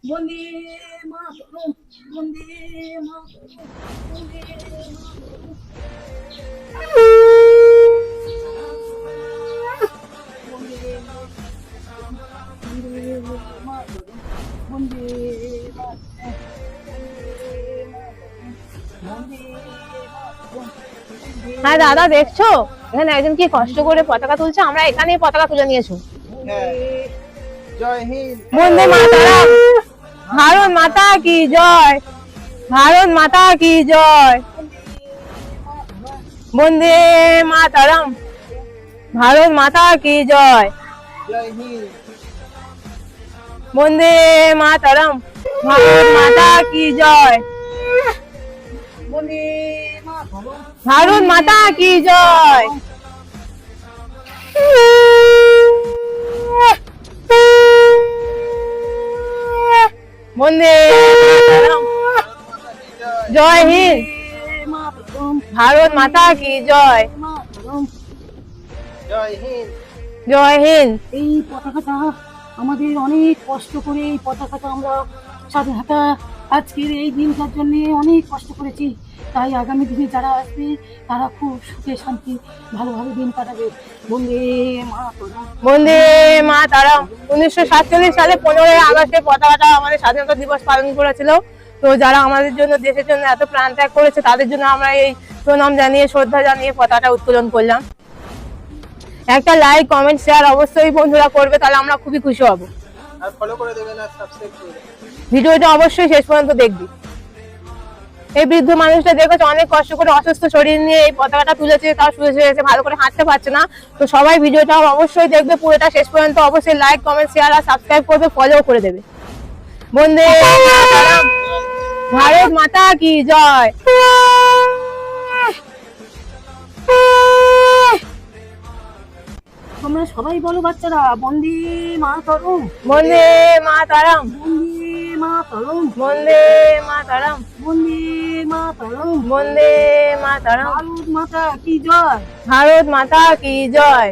বন্দে মাতরম, বন্দে মাতরম, বন্দে মাতরম, বন্দে মাতরম, বন্দে মাতরম, বন্দে মাতরম। হ্যাঁ দাদা, দেখছো এখানে একজন কি কষ্ট করে পতাকা তুলছে, আমরা এখানেই পতাকা তুলে নিয়েছো। হ্যাঁ, জয় হিন্দ। বন্দে মাতরম। ভারত মাতা কি জয়, ভারত মাতা কি জয়। বন্দে মাতরম, ভারত মাতা কি জয়। জয় হিন্দ। বন্দে মাতরম, ভারত মাতা কি জয়। বন্দে মাতরম, ভারত মাতা কি জয়। বন্দে মাতরম। জয় হিন্দ। মাতরম, ভারত মাতা কি জয়। মাতরম। জয় হিন্দ। জয় হিন্দ। এই পতাকাটা আমাদের অনেক কষ্ট করে এই পতাকাটা আমরা স্বাধীনতা আজকের এই দিনটার জন্য অনেক কষ্ট করেছি। তাই আগামী দিনে যারা আসবে তারা খুব সুখে শান্তি ভালোভাবে দিন কাটাবে। বন্দে মাতরম। বন্দে মাতরম। 1947 সালে 15ই আগস্টে পতাকাটা আমাদের স্বাধীনতা দিবস পালন করেছিল। তো যারা আমাদের জন্য, দেশের জন্য এত প্রাণ ত্যাগ করেছে, তাদের জন্য আমরা এই প্রণাম জানিয়ে, শ্রদ্ধা জানিয়ে পতাকাটা উত্তোলন করলাম। একটা লাইক, কমেন্ট, শেয়ার অবশ্যই বন্ধুরা করবে, তাহলে আমরা খুবই খুশি হব। আর ফলো করে দেবেন আর সাবস্ক্রাইব করে দেবেন। ভিডিওটা অবশ্যই শেষ পর্যন্ত দেখবি। এই বৃদ্ধ মানুষটা দেখেছে অনেক কষ্ট করে অসুস্থ শরীর নিয়ে এই পতাকাটা তুলেছে, তাও শুয়েছে, ভালো করে হাঁটতে পারছে না। তো সবাই ভিডিওটা অবশ্যই দেখবে পুরোটা শেষ পর্যন্ত। অবশ্যই লাইক, কমেন্ট, শেয়ার আর সাবস্ক্রাইব করবে, ফলো করে দেবে। বন্দে মাতরম। ভারত মাতা কি জয়। তোমরা সবাই বলো বাচ্চারা, বন্দে মাতরম, বন্দে মাতরম। বন্দে মাতরম, বন্দে মাতরম। বন্দে মাতরম। বন্দে মাতরম। ভারত মাতা কি জয়। ভারত মাতা কি জয়।